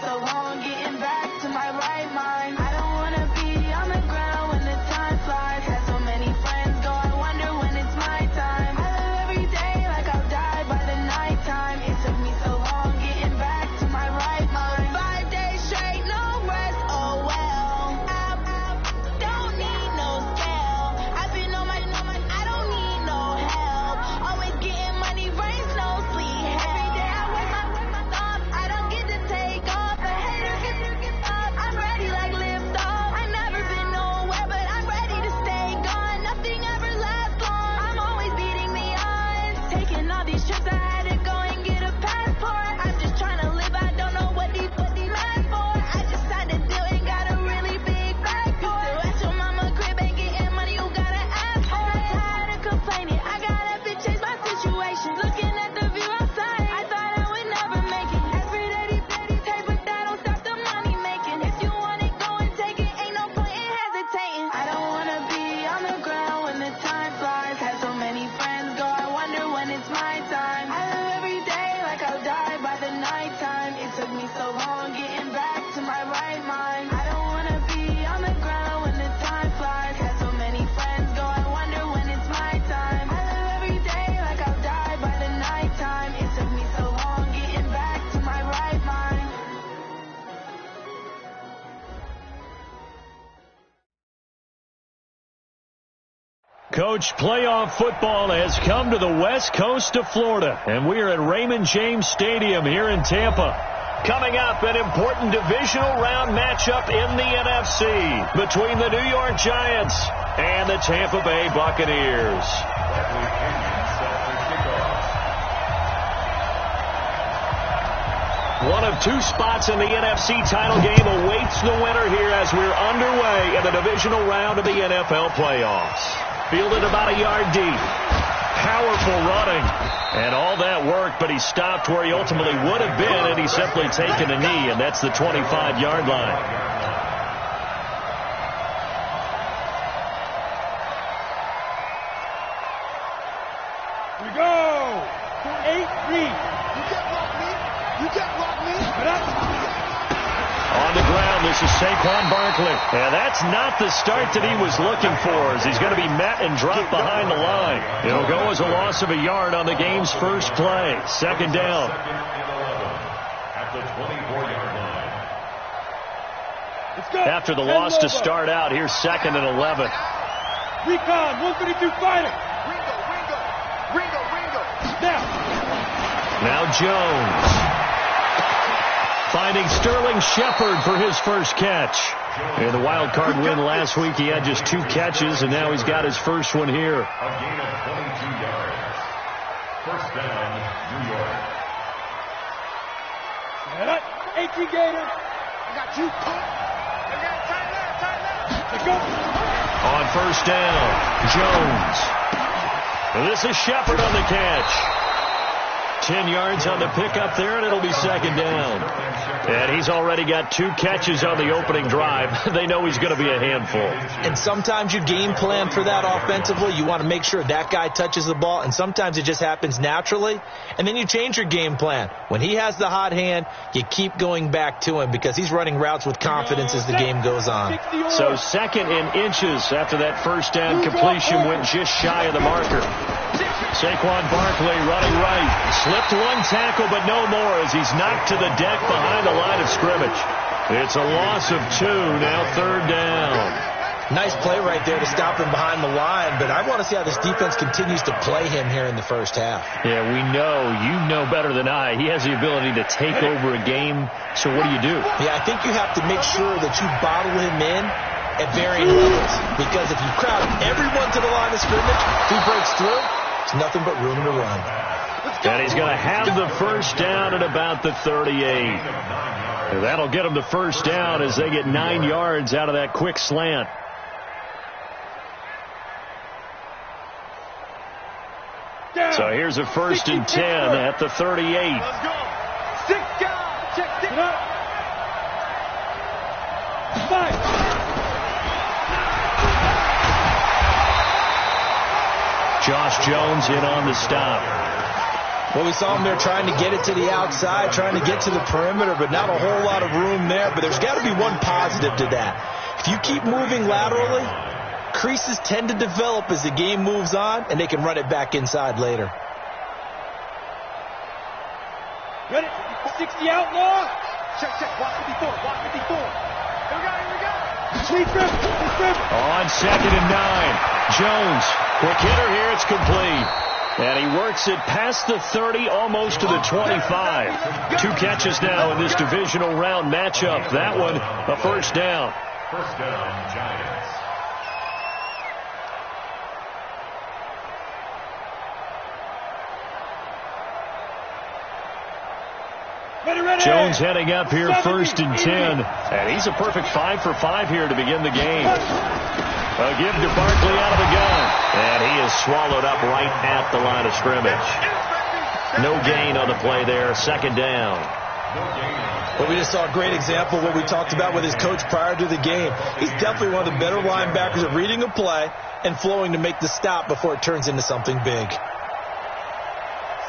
so long getting back to my right mind. I don't wanna be on the ground when the time flies. Had so many friends go, I wonder when it's my time. I live every day like I'll die by the nighttime. It took me so long getting back to my right mind. 5 days straight, no rest, oh well. I don't need no scale. I've been on my, I don't need no help. Always getting money, rains, no sleep. Every day I wake my thoughts, I don't get to take off. The haters get off, I'm ready like lift off. I've never been nowhere, but I'm ready to stay gone. Nothing ever lasts long, I'm always beating the odds. Taking all these trips, I had to go and get a passport. I'm just trying to live, I don't know what these mad for. I just signed a deal and got a really big bag for it. Still at your mama crib, ain't getting money, you gotta ask for it. I'm tired of complaining, I gotta bitch change my situation. Looking at the view outside, I thought I would never make it. Every day these take, but that don't stop the money making. If you want it, go and take it, ain't no point in hesitating. I don't wanna be on the ground when the time flies. Had so many friends go, I wonder when it's my time. I live every day like I'll die by the nighttime. It took me so long getting back to my right mind. I don't wanna be on the ground when the time flies. Had so many friends go, I wonder when it's my time. I live every day like I'll die by the nighttime. It took me so long getting back to my right mind. Coach, playoff football has come to the west coast of Florida, and we are at Raymond James Stadium here in Tampa. Coming up, an important divisional round matchup in the NFC between the New York Giants and the Tampa Bay Buccaneers. One of two spots in the NFC title game awaits the winner here as we're underway in the divisional round of the NFL playoffs. Fielded about a yard deep. Powerful running. And all that work, but he stopped where he ultimately would have been, and he's simply taken a knee, and that's the 25-yard line. Here we go. 8-3. You can't block me. You can't block me. On the ground, this is Saquon Barkley. And that's not the start that he was looking for, as he's going to be met and dropped behind the line. It'll go as a loss of a yard on the game's first play. Second down. At the 24-yard line. Let's go. After the loss to start out, here's second and 11. Recon, 132 fighter. Ringo. Now Jones. Finding Sterling Shepard for his first catch. In the wild card win last week, he had just 2 catches, and now he's got his first one here. A gain of 22 yards. First down, New York. Head up. 18 Gator. I got you. Tight left. Let's go. On first down, Jones. And this is Shepard on the catch. 10 yards on the pickup there, and it'll be second down. And he's already got 2 catches on the opening drive. They know he's going to be a handful. And sometimes you game plan for that offensively. You want to make sure that guy touches the ball, and sometimes it just happens naturally. And then you change your game plan. When he has the hot hand, you keep going back to him because he's running routes with confidence as the game goes on. So second in inches after that first down completion went just shy of the marker. Saquon Barkley running right. Slipped 1 tackle, but no more as he's knocked to the deck behind the line of scrimmage. It's a loss of 2, now third down. Nice play right there to stop him behind the line, but I want to see how this defense continues to play him here in the first half. Yeah, we know. You know better than I. He has the ability to take over a game, so what do? Yeah, I think you have to make sure that you bottle him in at varying levels, because if you crowd everyone to the line of scrimmage, if he breaks through, there's nothing but room to run. And he's going to have the first down at about the 38. And that'll get him the first down as they get 9 yards out of that quick slant. So here's a first and 10 at the 38. Let's go. 6 guys. Check it up. 5. Josh Jones in on the stop. Well, we saw him there trying to get it to the outside, trying to get to the perimeter, but not a whole lot of room there. But there's got to be one positive to that. If you keep moving laterally, creases tend to develop as the game moves on, and they can run it back inside later. Ready? 60 outlaw. Check. Watch 54. Here we go. Sweet grip. On 2nd and 9. Jones, quick hitter here. It's complete. And he works it past the 30, almost to the 25. 2 catches now in this divisional round matchup. That one, a first down. First down, Giants. Ready. Jones heading up here, 1st and 10. And he's a perfect 5 for 5 here to begin the game. A give to Barkley out of the gun. And he is swallowed up right at the line of scrimmage. No gain on the play there. 2nd down. But we just saw a great example of what we talked about with his coach prior to the game. He's definitely one of the better linebackers at reading a play and flowing to make the stop before it turns into something big.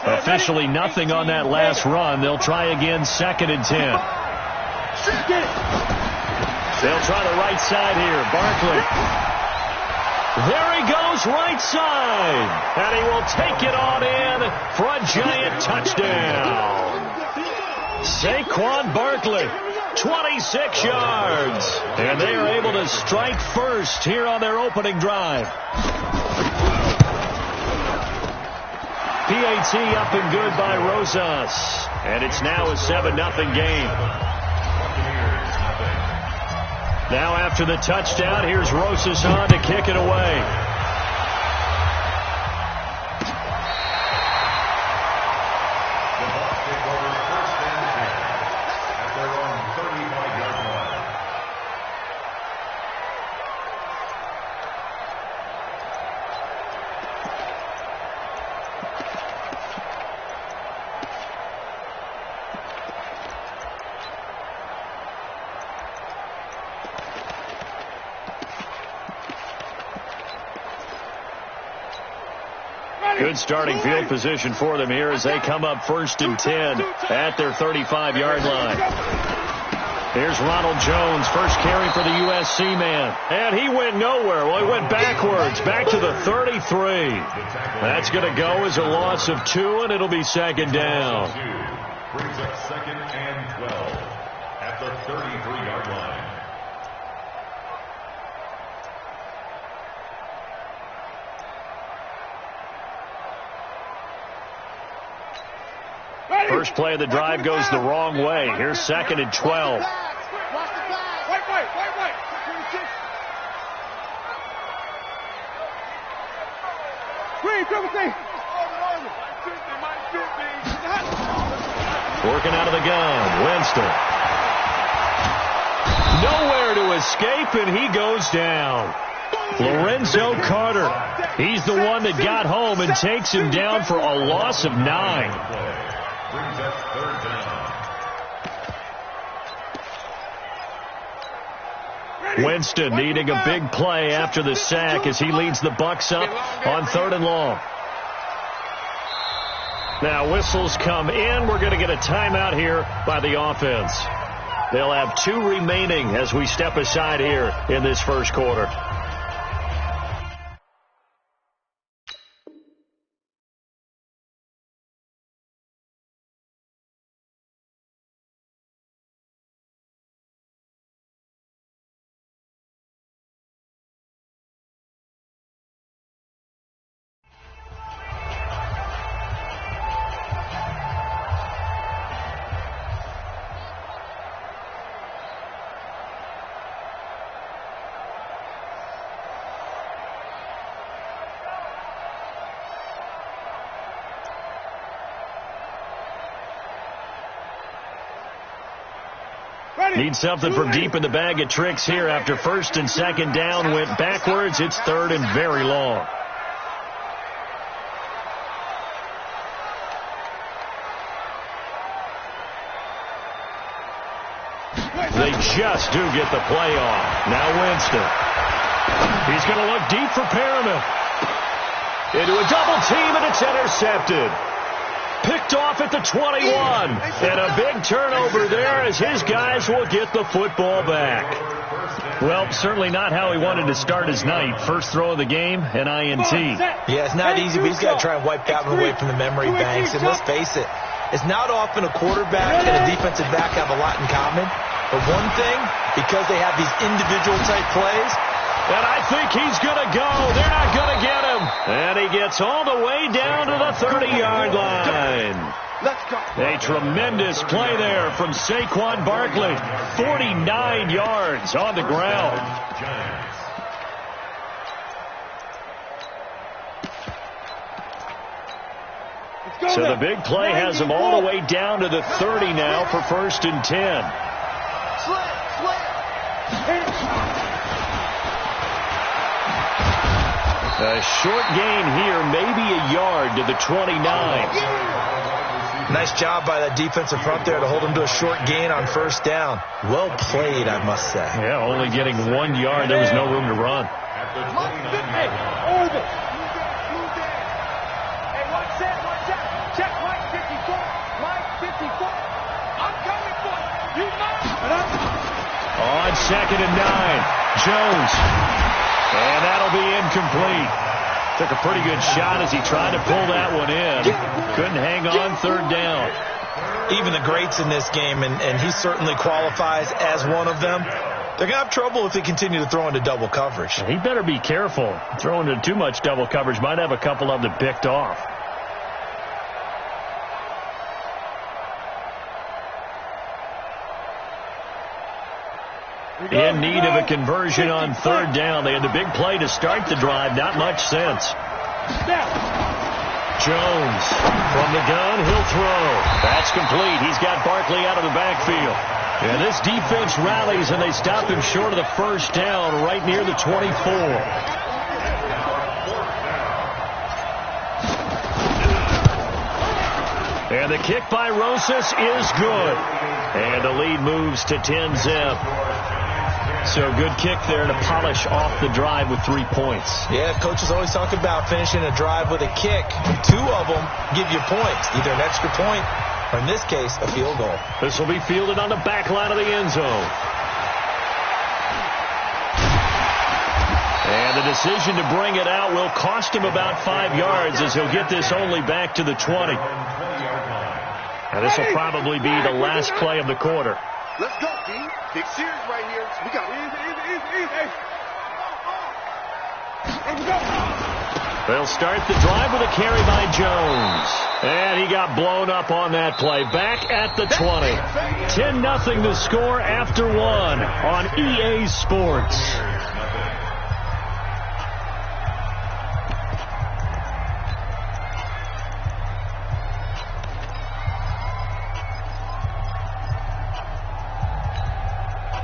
Officially nothing on that last run. They'll try again, 2nd and 10. They'll try the right side here. Barkley. There he goes, right side. And he will take it on in for a Giant touchdown. Saquon Barkley, 26 yards. And they are able to strike first here on their opening drive. PAT up and good by Rosas. And it's now a 7-0 game. Now after the touchdown, here's Rosas on to kick it away. Good starting field position for them here as they come up 1st and 10 at their 35-yard line. Here's Ronald Jones, first carry for the USC man. And he went nowhere. Well, he went backwards, back to the 33. That's going to go as a loss of 2, and it'll be 2nd down. Brings up 2nd and 12 at the 33-yard line. First play of the drive goes the wrong way. Here's 2nd and 12. Working out of the gun, Winston. Nowhere to escape, and he goes down. Lorenzo Carter. He's the one that got home and takes him down for a loss of 9. Brings up 3rd down. Winston needing a big play after the sack as he leads the Bucs up on 3rd and long. Now whistles come in. We're going to get a timeout here by the offense. They'll have 2 remaining as we step aside here in this first quarter. Need something from deep in the bag of tricks here after 1st and 2nd down went backwards. It's 3rd and very long. They just do get the play off. Now Winston. He's going to look deep for Perriman. Into a double team, and it's intercepted. picked off at the 21. And a big turnover there as his guys will get the football back. Well, certainly not how he wanted to start his night. First throw of the game, an INT. Yeah, it's not easy, but he's got to try and wipe that one away from the memory banks. And let's face it, it's not often a quarterback and a defensive back have a lot in common. But one thing, because they have these individual-type plays, and I think he's going to go. They're not going to get him. And he gets all the way down to the 30-yard line. A tremendous play there from Saquon Barkley. 49 yards on the ground. So the big play has him all the way down to the 30 now for 1st and 10. A short gain here, maybe a yard to the 29. Nice job by that defensive front there to hold him to a short gain on 1st down. Well played, I must say. Yeah, only getting 1 yard. There was no room to run. Hey, watch that. Check Mike 54. Mike 54. I'm coming for you. You know. On 2nd and 9, Jones. And that'll be incomplete. Took a pretty good shot as he tried to pull that one in. Couldn't hang on 3rd down. Even the greats in this game, and he certainly qualifies as one of them, they're going to have trouble if they continue to throw into double coverage. He better be careful. Throwing into too much double coverage might have a couple of them picked off. In need of a conversion on 3rd down. They had the big play to start the drive. Not much sense. Jones from the gun. He'll throw. That's complete. He's got Barkley out of the backfield. And this defense rallies, and they stop him short of the 1st down right near the 24. And the kick by Rosas is good. And the lead moves to 10-zip. So good kick there to polish off the drive with 3 points. Yeah, coaches always talk about finishing a drive with a kick. 2 of them give you points, either an extra point or, in this case, a field goal. This will be fielded on the back line of the end zone. And the decision to bring it out will cost him about 5 yards as he'll get this only back to the 20. And this will probably be the last play of the quarter. Let's go, team. Big series right here. We got easy. They'll start the drive with a carry by Jones. And he got blown up on that play. Back at the 20. 10-0 the score after 1 on EA Sports.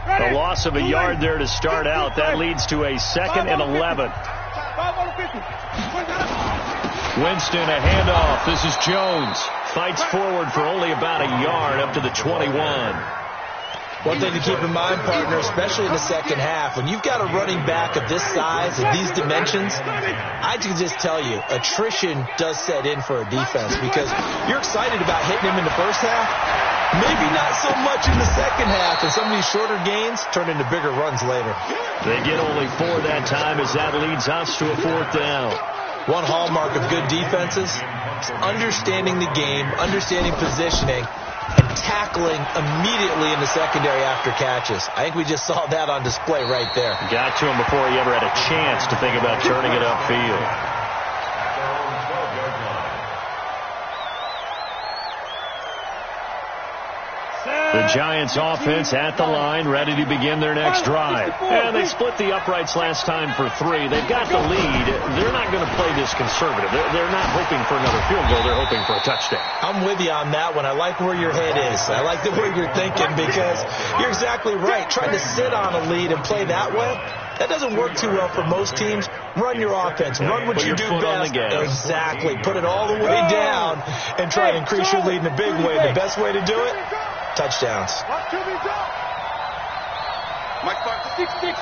A loss of a yard there to start out. That leads to a 2nd and 11. Winston, a handoff. This is Jones. Fights forward for only about a yard up to the 21. One thing to keep in mind, partner, especially in the second half, when you've got a running back of this size and these dimensions, I can just tell you, attrition does set in for a defense because you're excited about hitting him in the first half. Maybe not so much in the second half, and some of these shorter gains turn into bigger runs later. They get only 4 that time as that leads us to a 4th down. One hallmark of good defenses is understanding the game, understanding positioning, and tackling immediately in the secondary after catches. I think we just saw that on display right there. Got to him before he ever had a chance to think about turning it upfield. The Giants offense at the line, ready to begin their next drive. And they split the uprights last time for 3. They've got the lead. They're not going to play this conservative. They're not hoping for another field goal. They're hoping for a touchdown. I'm with you on that one. I like where your head is. I like the way you're thinking because you're exactly right. Trying to sit on a lead and play that way, that doesn't work too well for most teams. Run your offense. Run what you do best. Exactly. Put it all the way down and try to increase your lead in a big way. The best way to do it? Touchdowns. Mike 5, 6, 6.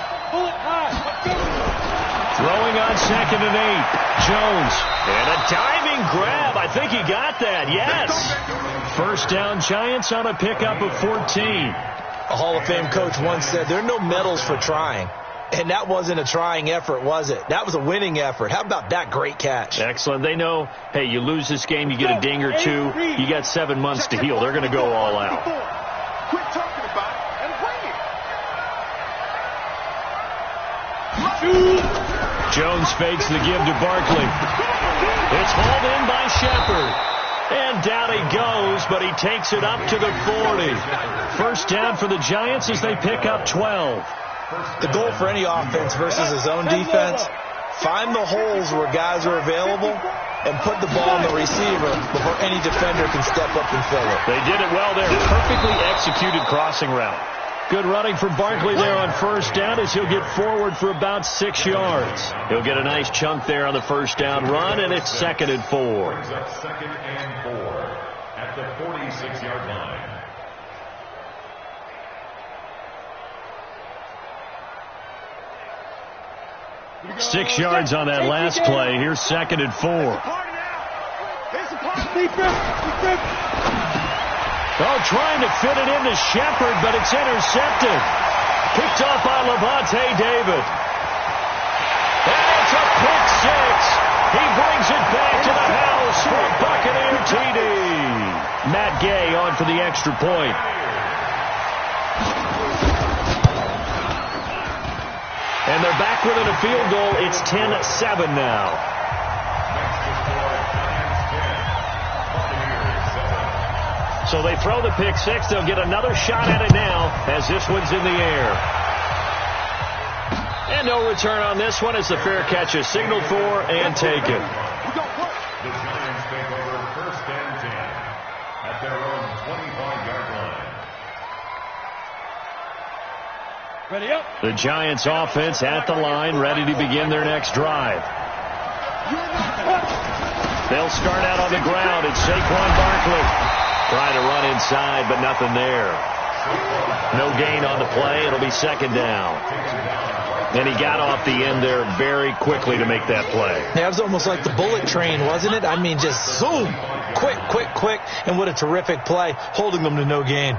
Throwing on 2nd and 8. Jones. And a diving grab. I think he got that. Yes. First down, Giants on a pickup of 14. A Hall of Fame coach once said, there are no medals for trying. And that wasn't a trying effort, was it? That was a winning effort. How about that great catch? Excellent. They know, hey, you lose this game, you get a ding or two. You got 7 months to heal. They're going to go all out. Quit talking about it and bring it. Jones fakes the give to Barkley. It's hauled in by Shepard. And down he goes, but he takes it up to the 40. First down for the Giants as they pick up 12. The goal for any offense versus his own defense, find the holes where guys are available and put the ball on the receiver before any defender can step up and fill it. They did it well there. Perfectly executed crossing route. Good running from Barkley there on first down as he'll get forward for about 6 yards. He'll get a nice chunk there on the first down run, and it's 2nd and 4. Brings up 2nd and 4 at the 46-yard line. Six yards on that last play. Here's 2nd and 4. Oh, trying to fit it into Shepard, but it's intercepted. Picked off by Levante David. And it's a pick six. He brings it back to the house for a Buccaneer TD. Matt Gay on for the extra point. And they're back within a field goal. It's 10-7 now. So they throw the pick six. They'll get another shot at it now as this one's in the air. And no return on this one as the fair catch is signaled for and taken. The Giants take over 1st and 10 at their own 25-yard line. Ready up. The Giants offense at the line, ready to begin their next drive. They'll start out on the ground. It's Saquon Barkley. Trying to run inside, but nothing there. No gain on the play. It'll be 2nd down. And he got off the end there very quickly to make that play. That was almost like the bullet train, wasn't it? I mean, just zoom. Quick, quick, quick. And what a terrific play, holding them to no gain.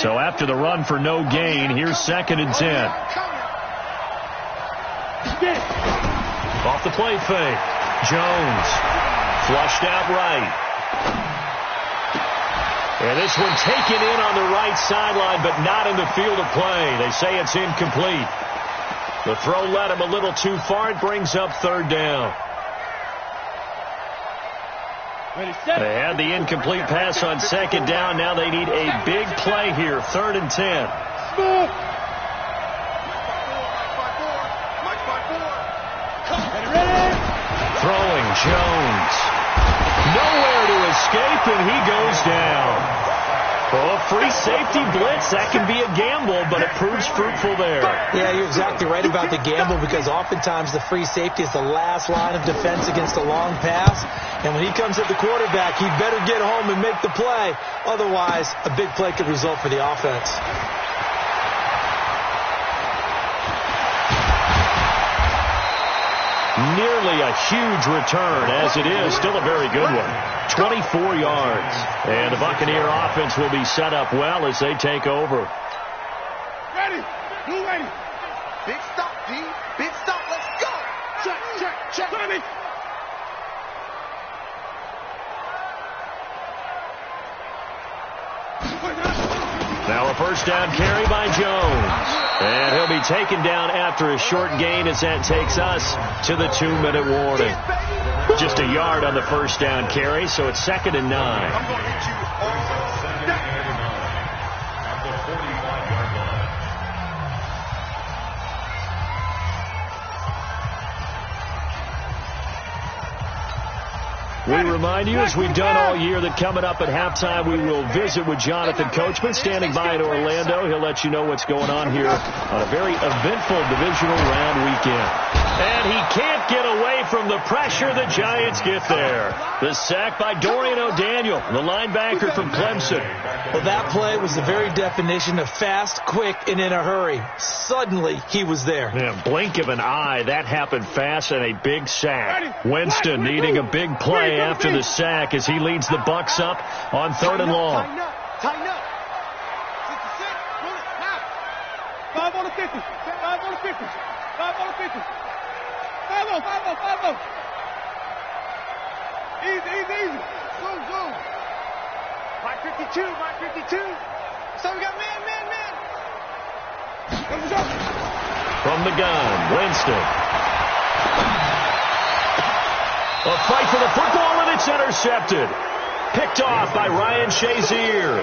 So after the run for no gain, here's 2nd and 10. Off the play fake. Jones. Flushed out right. And this one taken in on the right sideline, but not in the field of play. They say it's incomplete. The throw led him a little too far. It brings up 3rd down. They had the incomplete pass on 2nd down. Now they need a big play here. 3rd and 10. Throwing Jones. Nowhere to escape, and he goes down. Oh, free safety blitz. That can be a gamble, but it proves fruitful there. Yeah, you're exactly right about the gamble because oftentimes the free safety is the last line of defense against a long pass. And when he comes at the quarterback, he better get home and make the play. Otherwise, a big play could result for the offense. Nearly a huge return, as it is. Still a very good one. 24 yards. And the Buccaneer offense will be set up well as they take over. Ready. Blue ready. Big stop, D. Big stop. Let's go. Check, check, check. Ready. Now a first down carry by Jones. And he'll be taken down after a short gain as that takes us to the 2-minute warning. Just a yard on the first down carry, so it's 2nd and 9. I'm going to hit you all day. At the 45-yard line. We remind you, as we've done all year, that coming up at halftime, we will visit with Jonathan Coachman standing by in Orlando. He'll let you know what's going on here on a very eventful divisional round weekend. And he can't get away from the pressure. The Giants get there. The sack by Dorian O'Daniel, the linebacker from Clemson. Well, that play was the very definition of fast, quick, and in a hurry. Suddenly, he was there. Yeah, blink of an eye. That happened fast and a big sack. Winston needing a big play after the sack as he leads the Bucs up on 3rd and long. Tighten up. 66. Pull it. Now. 5 on the 50. 5 on the 50. 5 on the 50. 5-0. Easy. Zoom. Mike 52. So we got man. Let's go. From the gun, Winston. A fight for the football, and it's intercepted. Picked off by Ryan Shazier.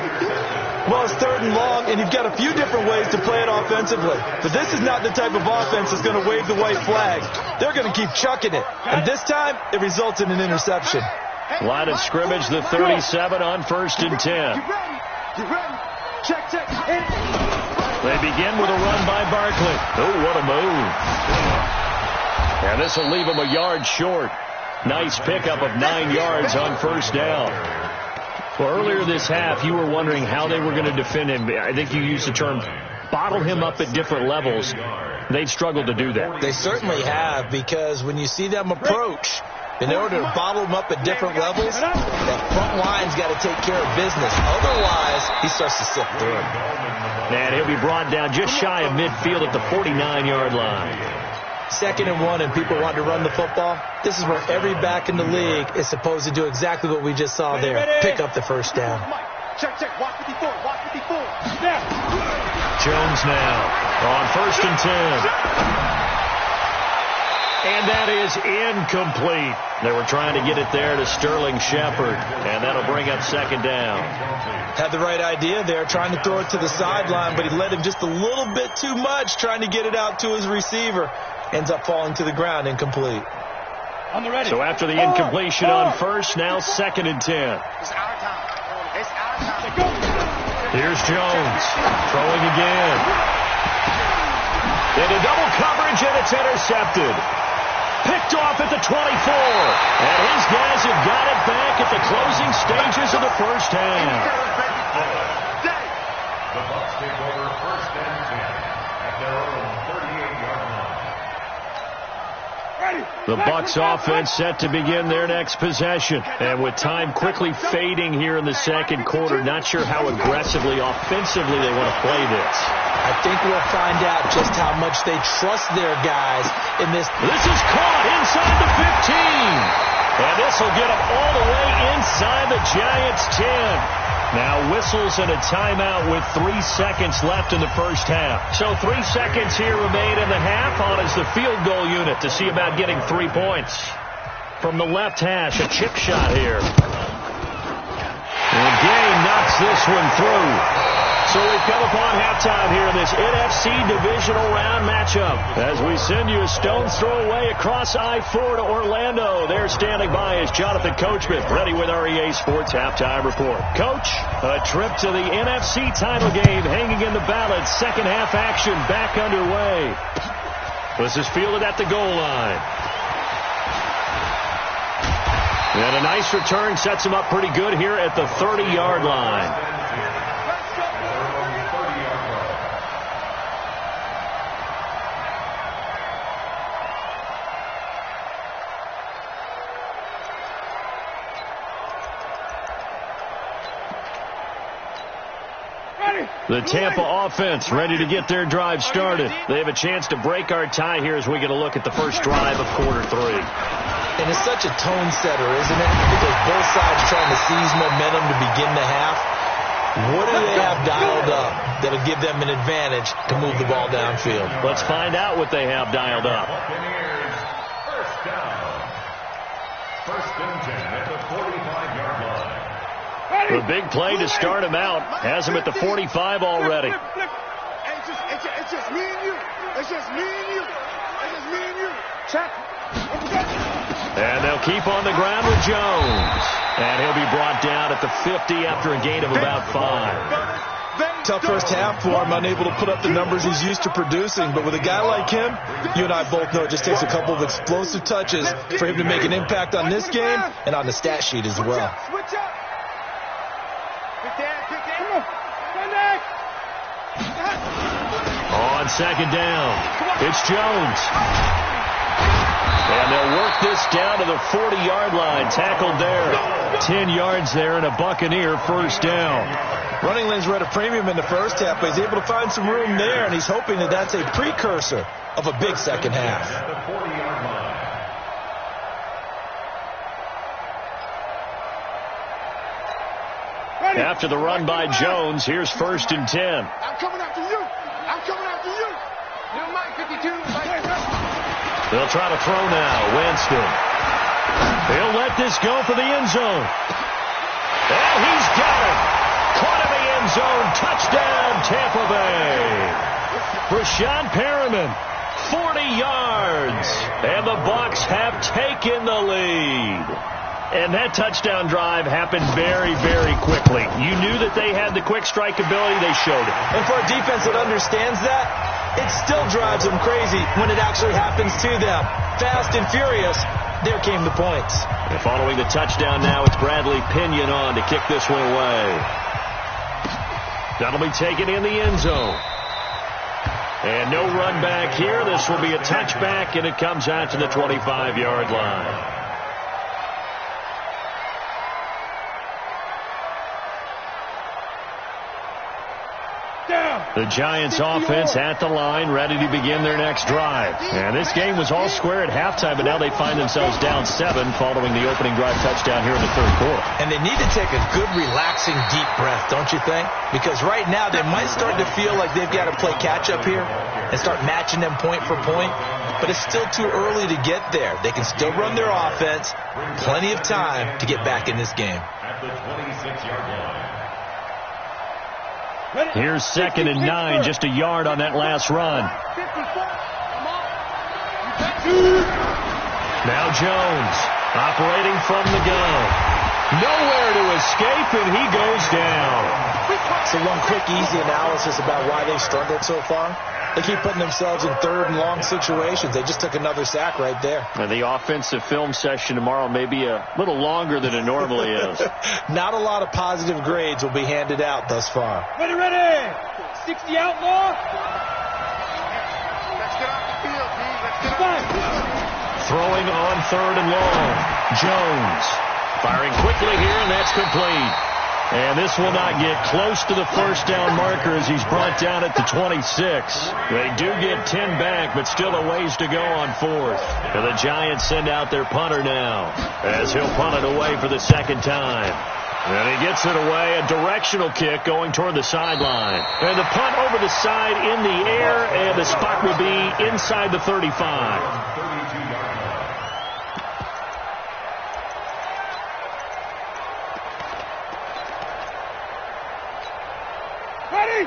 Well, it's 3rd and long, and you've got a few different ways to play it offensively. But this is not the type of offense that's going to wave the white flag. They're going to keep chucking it. And this time, it results in an interception. Line of scrimmage, the 37 on 1st and 10. You ready? Check. They begin with a run by Barkley. Oh, what a move. And this will leave him a yard short. Nice pickup of 9 yards on 1st down. Well, earlier this half, you were wondering how they were going to defend him. I think you used the term bottle him up at different levels. They've struggled to do that. They certainly have, because when you see them approach, in order to bottle him up at different levels, that front line's got to take care of business. Otherwise, he starts to slip through. And he'll be brought down just shy of midfield at the 49-yard line. 2nd and 1, and people want to run the football. This is where every back in the league is supposed to do exactly what we just saw there. Pick up the 1st down. Check. Watch 54. Jones now on 1st and 10. And that is incomplete. They were trying to get it there to Sterling Shepard, and that'll bring up 2nd down. Had the right idea there, trying to throw it to the sideline, but he led him just a little bit too much, trying to get it out to his receiver. Ends up falling to the ground, incomplete. On the ready. So after the incompletion on 1st, now 2nd and 10. It's our time. Here's Jones, throwing again. Into double coverage, and it's intercepted. Picked off at the 24. And his guys have got it back at the closing stages of the 1st half. The Bucs take over 1st and 10 at their own 38-yard line. The Bucs offense set to begin their next possession. And with time quickly fading here in the 2nd quarter, not sure how aggressively, offensively they want to play this. I think we'll find out just how much they trust their guys in this. This is caught inside the 15. And this will get them all the way inside the Giants' 10. Now whistles and a timeout with 3 seconds left in the 1st half. So 3 seconds here remain in the half. On is the field goal unit to see about getting 3 points. From the left hash, a chip shot here. And Gay knocks this one through. So we've come upon halftime here in this NFC Divisional Round matchup. As we send you a stone's throw away across I-4 to Orlando. There standing by is Jonathan Coachman, ready with our EA Sports Halftime Report. Coach, a trip to the NFC title game hanging in the balance. 2nd half action back underway. This is fielded at the goal line. And a nice return sets him up pretty good here at the 30-yard line. The Tampa offense ready to get their drive started. They have a chance to break our tie here as we get a look at the first drive of quarter 3. And it's such a tone setter, isn't it? Because both sides trying to seize momentum to begin the half. What do they have dialed up that'll give them an advantage to move the ball downfield? Let's find out what they have dialed up. First down. 1st and 10 at the 45-yard line. The big play to start him out has him at the 45 already. It's just me and you. It's just me and you. It's just me and you. Check. And they'll keep on the ground with Jones. And he'll be brought down at the 50 after a gain of about 5. tough first half for him, unable to put up the numbers he's used to producing. But with a guy like him, you and I both know it just takes a couple of explosive touches for him to make an impact on this game and on the stat sheet as well. Switch up. On second down, it's Jones. And they'll work this down to the 40-yard line. Tackled there. 10 yards there and a Buccaneer first down. Running lanes were at a premium in the first half, but he's able to find some room there, and he's hoping that that's a precursor of a big second half. At the 40-yard line. After the run by Jones, here's 1st and 10. I'm coming after you. I'm coming after you. Little Mike 52. They'll try to throw now. Winston. He'll let this go for the end zone. And he's got it. Caught in the end zone. Touchdown, Tampa Bay. Rashawn Perriman, 40 yards. And the Bucs have taken the lead. And that touchdown drive happened very, very quickly. You knew that they had the quick strike ability. They showed it. And for a defense that understands that, it still drives them crazy when it actually happens to them. Fast and furious, there came the points. And following the touchdown now, it's Bradley Pinion on to kick this one away. That'll be taken in the end zone. And no run back here. This will be a touchback, and it comes out to the 25-yard line. The Giants offense at the line, ready to begin their next drive. And this game was all square at halftime, but now they find themselves down 7 following the opening drive touchdown here in the third quarter. And they need to take a good, relaxing, deep breath, don't you think? Because right now they might start to feel like they've got to play catch-up here and start matching them point for point. But it's still too early to get there. They can still run their offense. Plenty of time to get back in this game. At the 26-yard line. Here's 2nd and 9, just a yard on that last run. Now Jones, operating from the gun. Nowhere to escape, and he goes down. So one quick, easy analysis about why they struggled so far. They keep putting themselves in 3rd and long situations. They just took another sack right there. And the offensive film session tomorrow may be a little longer than it normally is. Not a lot of positive grades will be handed out thus far. Ready, ready. 60 outlaw. Let's get off the field, D. Let's get off the field. Throwing on 3rd and long. Jones firing quickly here, and that's complete. And this will not get close to the first down marker as he's brought down at the 26. They do get 10 back, but still a ways to go on 4th. And the Giants send out their punter now as he'll punt it away for the 2nd time. And he gets it away, a directional kick going toward the sideline. And the punt over the side in the air, and the spot will be inside the 35.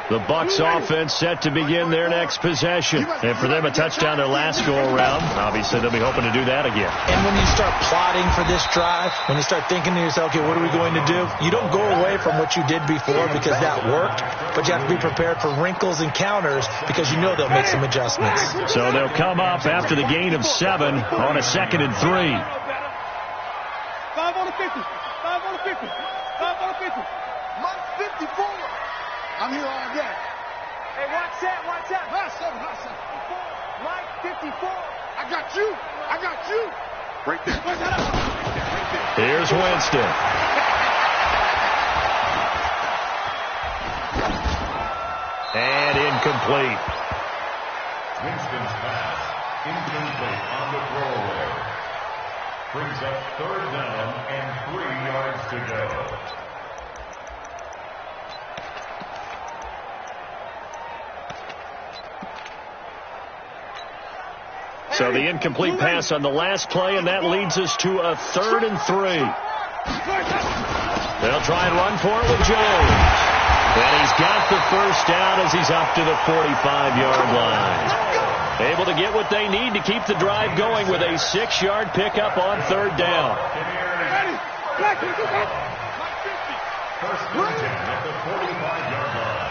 The Bucs offense set to begin their next possession. And for them, a touchdown their last go-around. Obviously, they'll be hoping to do that again. And when you start plotting for this drive, when you start thinking to yourself, okay, what are we going to do? You don't go away from what you did before because that worked, but you have to be prepared for wrinkles and counters because you know they'll make some adjustments. So they'll come up after the gain of 7 on a 2nd and 3. 5 on the 50. 5 on the 50. 5 on the 50. Mike 54. I'm here all day. Hey, watch that, watch that. Hot 7, hot 7. Mike 54. I got you. I got you. Right there. Right there. Right there. Here's Winston. And incomplete. Winston's pass incomplete on the throwaway. Brings up 3rd down and 3 yards to go. So the incomplete pass on the last play, and that leads us to a 3rd and 3. They'll try and run for it with Jones. And he's got the first down as he's up to the 45-yard line. Able to get what they need to keep the drive going with a 6-yard pickup on 3rd down. First and 10 at the 45-yard line.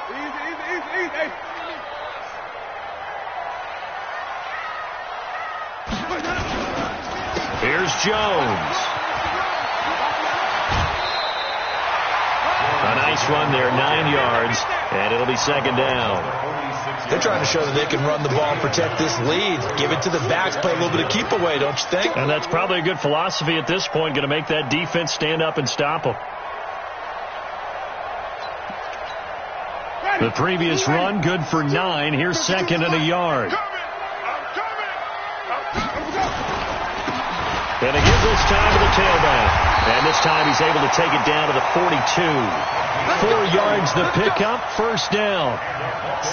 Easy. Here's Jones. A nice run there, 9 yards, and it'll be second down. They're trying to show that they can run the ball and protect this lead. Give it to the backs, play a little bit of keep away, don't you think? And that's probably a good philosophy at this point, going to make that defense stand up and stop them. The previous run, good for 9. Here's second and a yard. And it gives us time to the tailback. And this time he's able to take it down to the 42. 4 yards the pickup, first down.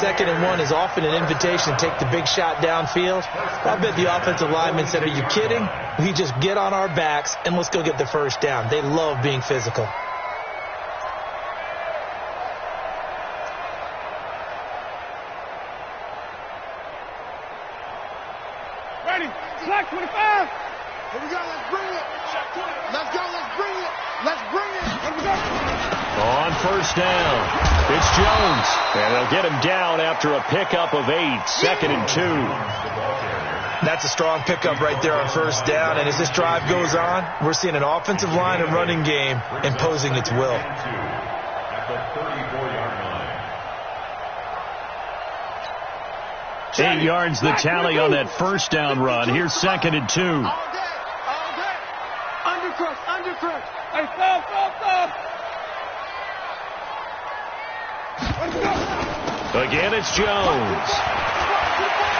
2nd and 1 is often an invitation to take the big shot downfield. I bet the offensive lineman said, are you kidding? We just get on our backs and let's go get the first down. They love being physical. Ready, slack 25. Here we go, let's bring it. Let's go, let's bring it. Let's bring it. Here we go. On first down, it's Jones. And they'll get him down after a pickup of 8, 2nd and 2. That's a strong pickup right there on first down. And as this drive goes on, we're seeing an offensive line and running game imposing its will. At the 34-yard line. 8 yards the tally on that first down run. Here's 2nd and 2. All day. Undercrush. Hey, stop. Again, it's Jones.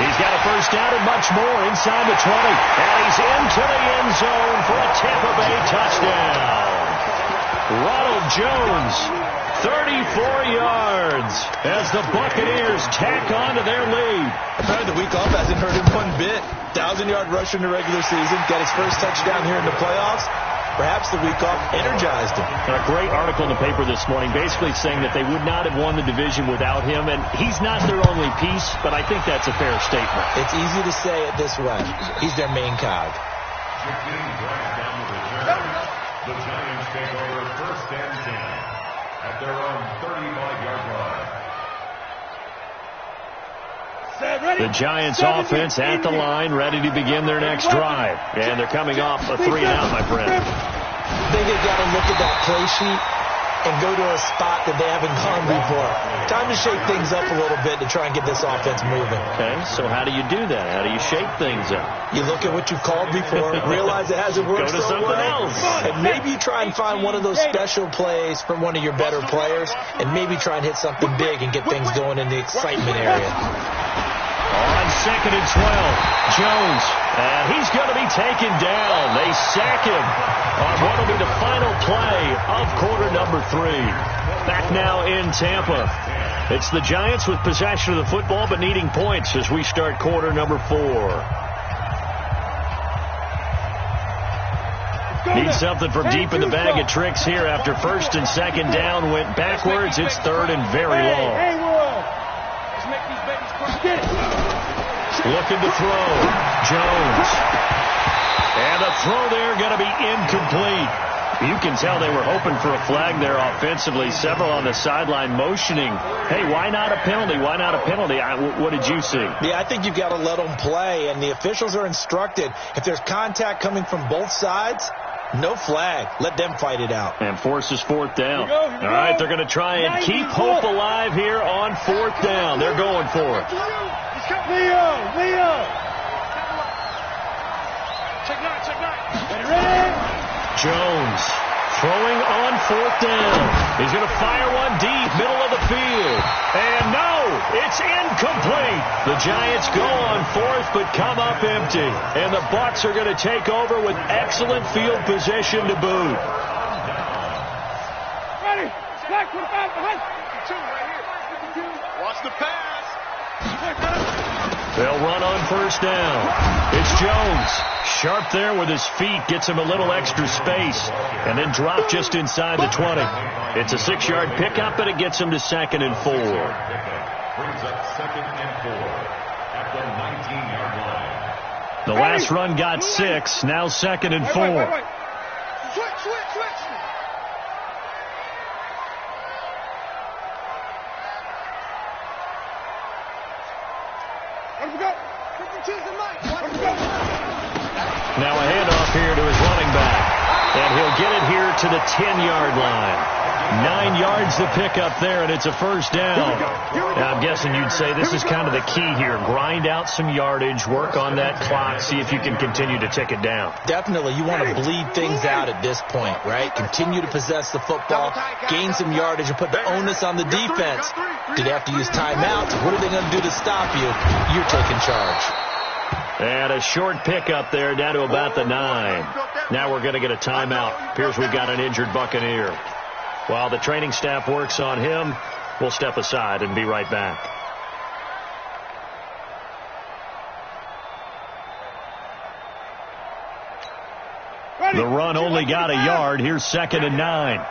He's got a first down and much more inside the 20. And he's into the end zone for a Tampa Bay touchdown. Ronald Jones, 34 yards as the Buccaneers tack on to their lead. Apparently the week off hasn't hurt him one bit. 1,000-yard rusher in the regular season. Got his first touchdown here in the playoffs. Perhaps the week off energized him. A great article in the paper this morning basically saying that they would not have won the division without him, and he's not their only piece, but I think that's a fair statement. It's easy to say it this way. He's their main cog. The Giants take over first and 10 at their own 35-yard line. The Giants offense at the line, ready to begin their next drive. And they're coming off a 3-and-out, my friend. I think they've got to look at that play sheet and go to a spot that they haven't gone before. Time to shake things up a little bit to try and get this offense moving. Okay, so how do you do that? How do you shake things up? You look at what you've called before, realize it hasn't worked Go to so something well, else. and maybe you try and find one of those special plays from one of your better players, and maybe try and hit something big and get things going in the excitement area. On 2nd and 12, Jones, and he's going to be taken down. They sack him on what will be the final play of quarter number 3. Back now in Tampa. It's the Giants with possession of the football but needing points as we start quarter number 4. Need something from deep in the bag of tricks here after 1st and 2nd down went backwards. It's 3rd and very long. Let's make these babies cry. Get it. Looking to throw. Jones. And the throw there going to be incomplete. You can tell they were hoping for a flag there offensively. Several on the sideline motioning, hey, why not a penalty? Why not a penalty? What did you see? Yeah, I think you've got to let them play, and the officials are instructed. If there's contact coming from both sides, no flag. Let them fight it out. And forces 4th down. All right, they're going to try and keep hope alive here on 4th down. They're going for it. Leo. Check nine. Ready? Jones throwing on 4th down. He's going to fire one deep, middle of the field. And no, it's incomplete. The Giants go on 4th but come up empty. And the Bucs are going to take over with excellent field position to boot. Ready? Slack 25 behind. 2 right here. Watch the pass. They'll run on 1st down. It's Jones. Sharp there with his feet. Gets him a little extra space. And then drop just inside the 20. It's a 6-yard pickup, and it gets him to 2nd and 4. Brings up 2nd and 4 at the 19-yard line. The last run got 6. Now 2nd and 4. Wait. Switch. Now a handoff here to his running back. And he'll get it here to the 10-yard line. 9 yards to pick up there, and it's a first down. Now, I'm guessing you'd say this is kind of the key here. Grind out some yardage, work on that clock, see if you can continue to tick it down. Definitely. You want to bleed things out at this point, right? Continue to possess the football, gain some yardage, and put the onus on the defense. Do they have to use timeouts? What are they going to do to stop you? You're taking charge. And a short pickup there down to about the 9. Now we're going to get a timeout. Appears we've got an injured Buccaneer. While the training staff works on him, we'll step aside and be right back. The run only got a yard. Here's 2nd and 9.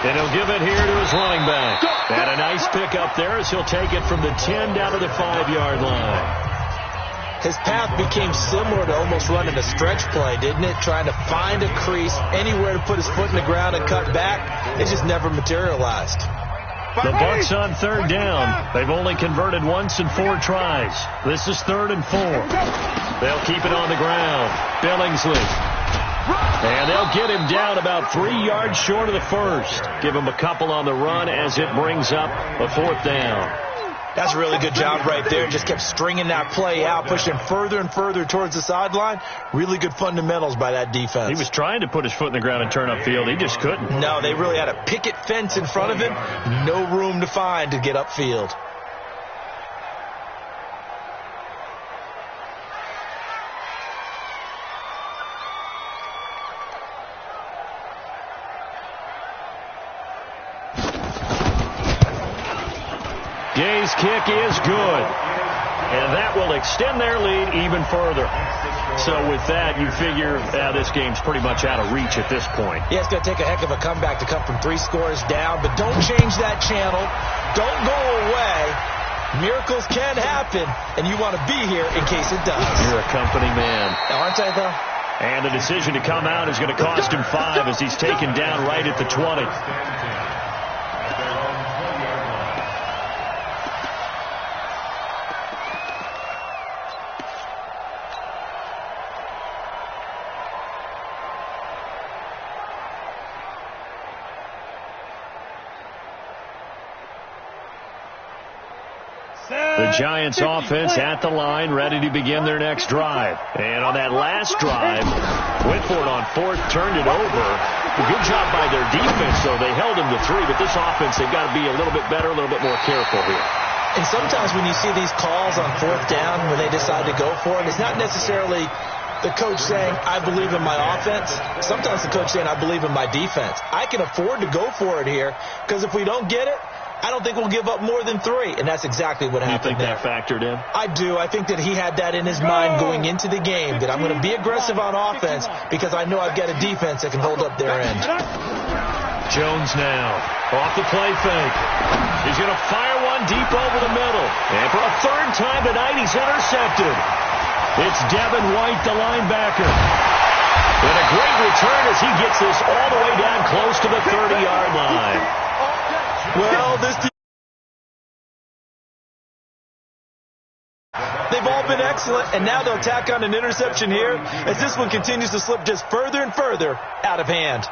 And he'll give it here to his running back. And a nice pickup there as he'll take it from the 10 down to the 5-yard line. His path became similar to almost running a stretch play, didn't it? Trying to find a crease, anywhere to put his foot in the ground and cut back. It just never materialized. The Bucs on 3rd down. They've only converted once in 4 tries. This is 3rd and 4. They'll keep it on the ground. Billingsley. And they'll get him down about 3 yards short of the first. Give him a couple on the run as it brings up a 4th down. That's a really good job right there. Just kept stringing that play out, pushing further and further towards the sideline. Really good fundamentals by that defense. He was trying to put his foot in the ground and turn upfield. He just couldn't. No, they really had a picket fence in front of him. No room to find to get upfield. Gay's kick is good. And that will extend their lead even further. So with that, you figure this game's pretty much out of reach at this point. Yeah, it's going to take a heck of a comeback to come from 3 scores down. But don't change that channel. Don't go away. Miracles can happen, and you want to be here in case it does. You're a company man. Aren't I, though? And the decision to come out is going to cost him 5 as he's taken down right at the 20. The Giants offense at the line, ready to begin their next drive. And on that last drive, went for it on 4th, turned it over. A good job by their defense, though. They held him to 3, but this offense, they've got to be a little bit better, a little bit more careful here. And sometimes when you see these calls on 4th down, when they decide to go for it, it's not necessarily the coach saying, I believe in my offense. Sometimes the coach saying, I believe in my defense. I can afford to go for it here, because if we don't get it, I don't think we'll give up more than 3, and that's exactly what happened. You think that factored in? I do. I think that he had that in his mind going into the game, that I'm going to be aggressive on offense because I know I've got a defense that can hold up their end. Jones now off the play fake. He's going to fire one deep over the middle. And for a 3rd time tonight, he's intercepted. It's Devin White, the linebacker. And a great return as he gets this all the way down close to the 30-yard line. Well, they've all been excellent, and now they'll tack on an interception here as this one continues to slip just further and further out of hand.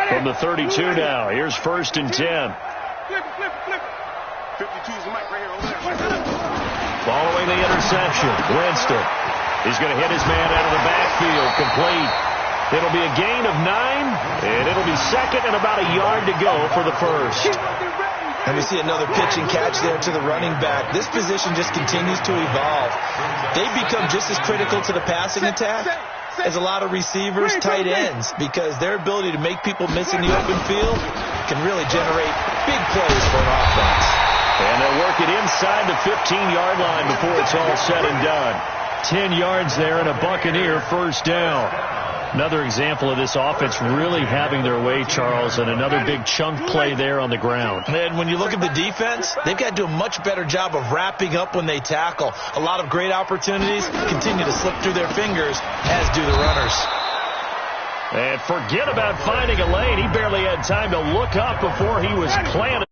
From the 32 now, here's 1st and 10. Flip it. 52's the mic right here over there. Following the interception, Winston. He's going to hit his man out of the backfield, complete. It'll be a gain of 9, and it'll be 2nd and about a yard to go for the first. And we see another pitch and catch there to the running back. This position just continues to evolve. They become just as critical to the passing attack as a lot of receivers, tight ends, because their ability to make people miss in the open field can really generate big plays for an offense. And they'll work it inside the 15-yard line before it's all said and done. 10 yards there and a Buccaneer first down. Another example of this offense really having their way, Charles, and another big chunk play there on the ground. And when you look at the defense, they've got to do a much better job of wrapping up when they tackle. A lot of great opportunities continue to slip through their fingers, as do the runners. And forget about finding a lane. He barely had time to look up before he was planted.